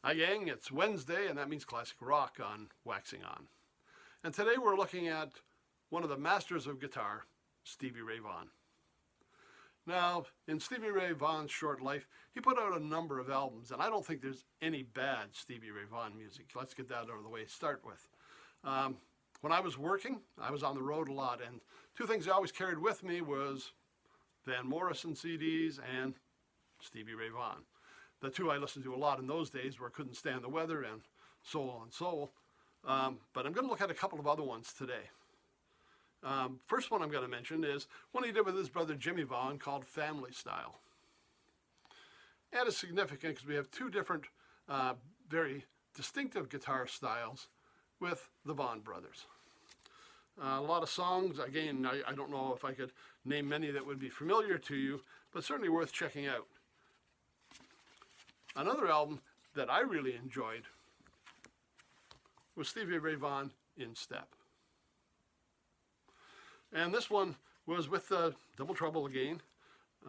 Hi gang, it's Wednesday and that means classic rock on Waxing On. And today we're looking at one of the masters of guitar, Stevie Ray Vaughan. Now, in Stevie Ray Vaughan's short life, he put out a number of albums, and I don't think there's any bad Stevie Ray Vaughan music. Let's get that out of the way to start with. When I was working, I was on the road a lot, and two things I always carried with me was Van Morrison CDs and Stevie Ray Vaughan. The two I listened to a lot in those days were Couldn't Stand the Weather and Soul on Soul. But I'm going to look at a couple of other ones today. First one I'm going to mention is one he did with his brother Jimmy Vaughan called Family Style. And it's significant because we have two different, very distinctive guitar styles with the Vaughan brothers. A lot of songs, again, I don't know if I could name many that would be familiar to you, but certainly worth checking out. Another album that I really enjoyed was Stevie Ray Vaughan in Step. And this one was with Double Trouble again,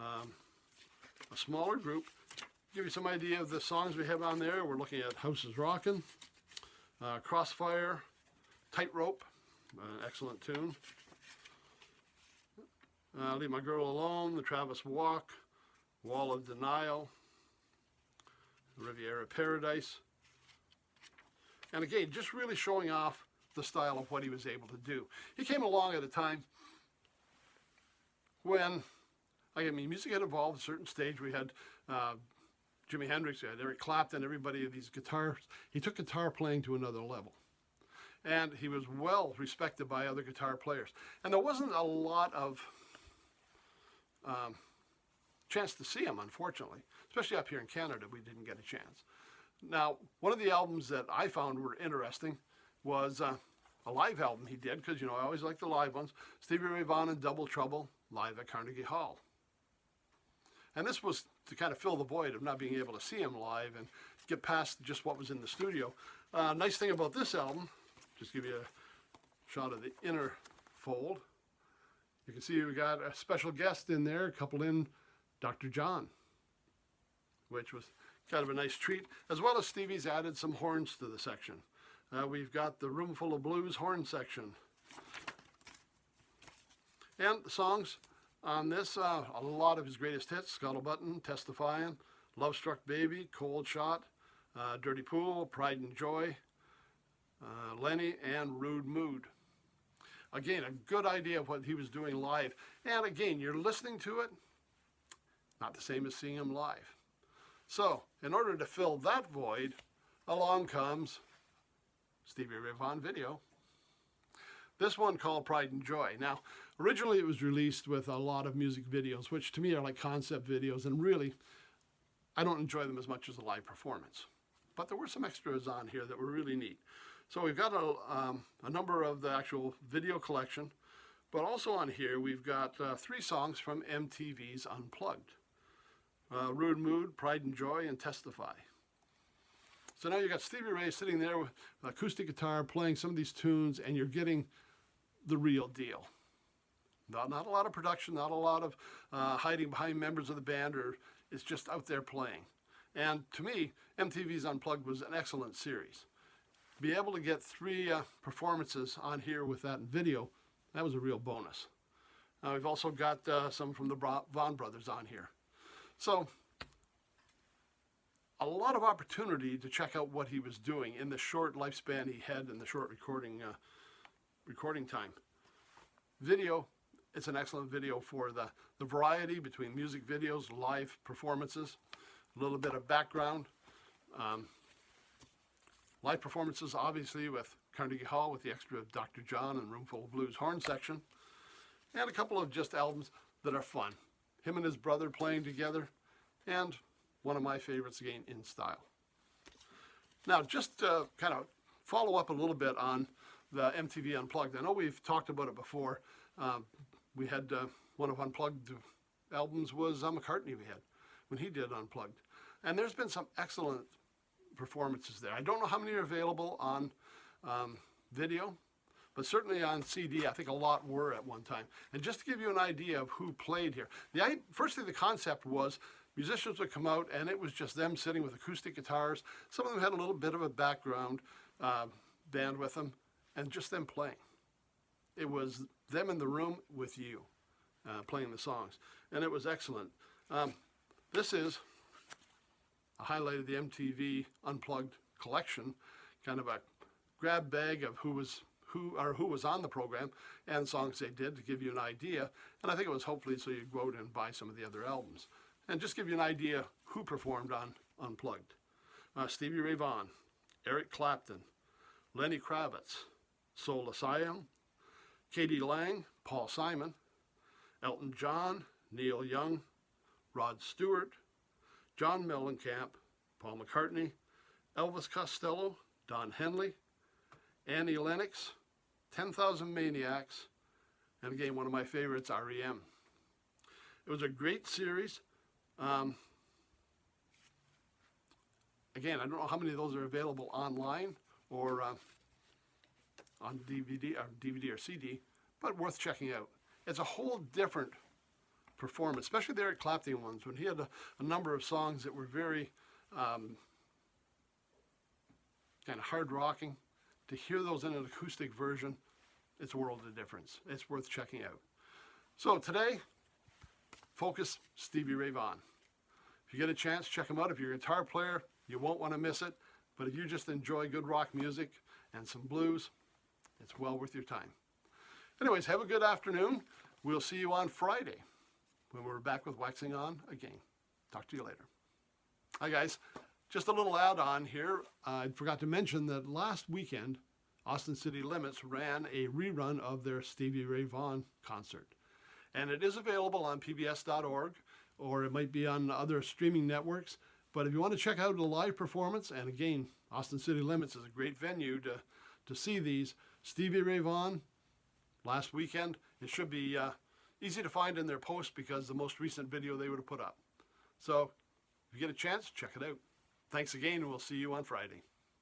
a smaller group. Give you some idea of the songs we have on there. We're looking at House is Rockin', Crossfire, Tightrope, excellent tune. Leave My Girl Alone, The Travis Walk, Wall of Denial, Riviera Paradise. And again, just really showing off the style of what he was able to do. He came along at a time when, music had evolved at a certain stage. We had Jimi Hendrix, we had Eric Clapton, everybody of these guitars. He took guitar playing to another level. And he was well respected by other guitar players. And there wasn't a lot of chance to see him, unfortunately. Especially up here in Canada, we didn't get a chance. Now, one of the albums that I found were interesting was a live album he did, because, I always like the live ones. Stevie Ray Vaughan and Double Trouble, live at Carnegie Hall. And this was to kind of fill the void of not being able to see him live and get past just what was in the studio. Nice thing about this album, just give you a shot of the inner fold. You can see we got a special guest in there, coupled in Dr. John, which was kind of a nice treat, as well as Stevie's added some horns to the section. We've got the Room Full of Blues horn section. And the songs on this, a lot of his greatest hits: Scuttlebutton, Testifying, Love Struck Baby, Cold Shot, Dirty Pool, Pride and Joy, Lenny, and Rude Mood. Again, a good idea of what he was doing live. And again, you're listening to it, not the same as seeing him live. So, in order to fill that void, along comes Stevie Ray Vaughan video. This one called Pride and Joy. Now, originally it was released with a lot of music videos, which to me are like concept videos, and really, I don't enjoy them as much as a live performance. But there were some extras on here that were really neat. So we've got a number of the actual video collection, but also on here we've got 3 songs from MTV's Unplugged. Rude Mood, Pride and Joy, and Testify. So now you've got Stevie Ray sitting there with an acoustic guitar playing some of these tunes, and you're getting the real deal. Not a lot of production, not a lot of hiding behind members of the band, or it's just out there playing. And to me, MTV's Unplugged was an excellent series. Be able to get 3 performances on here with that video, that was a real bonus. We've also got some from the Vaughan brothers on here. So, a lot of opportunity to check out what he was doing in the short lifespan he had and the short recording time. Video, it's an excellent video for the variety between music videos, live performances, a little bit of background. Live performances, obviously, with Carnegie Hall with the extra of Dr. John and Room Full of Blues horn section. And a couple of just albums that are fun. Him and his brother playing together, and one of my favorites again, In Style. Now, just to kind of follow up a little bit on the MTV Unplugged. I know we've talked about it before. We had one of Unplugged albums was McCartney we had when he did Unplugged. And there's been some excellent performances there. I don't know how many are available on video, but certainly on CD, I think a lot were at one time. And just to give you an idea of who played here, firstly, the concept was musicians would come out, and it was just them sitting with acoustic guitars. Some of them had a little bit of a background band with them, and just them playing. It was them in the room with you, playing the songs, and it was excellent. This is a highlight of the MTV Unplugged collection, kind of a grab bag of who was on the program and songs they did to give you an idea. And I think it was hopefully so you'd go out and buy some of the other albums and just give you an idea who performed on Unplugged. Stevie Ray Vaughan, Eric Clapton, Lenny Kravitz, Soul Asylum, Katie Lang, Paul Simon, Elton John, Neil Young, Rod Stewart, John Mellencamp, Paul McCartney, Elvis Costello, Don Henley, Annie Lennox, 10,000 Maniacs, and again, one of my favorites, REM. It was a great series. Again, I don't know how many of those are available online or on DVD or CD, but worth checking out. It's a whole different performance, especially the Eric Clapton ones, when he had a number of songs that were very kind of hard rocking. To hear those in an acoustic version, it's a world of difference. It's worth checking out. So today, focus Stevie Ray Vaughan. If you get a chance, check him out. If you're a guitar player, you won't want to miss it. But if you just enjoy good rock music and some blues, it's well worth your time. Anyways, have a good afternoon. We'll see you on Friday when we're back with Waxing On again. Talk to you later. Hi, guys. Just a little add-on here. I forgot to mention that last weekend, Austin City Limits ran a rerun of their Stevie Ray Vaughan concert. And it is available on pbs.org, or it might be on other streaming networks. But if you want to check out a live performance, and again, Austin City Limits is a great venue to see these. Stevie Ray Vaughan, last weekend, it should be easy to find in their post because the most recent video they would have put up. So if you get a chance, check it out. Thanks again, and we'll see you on Friday.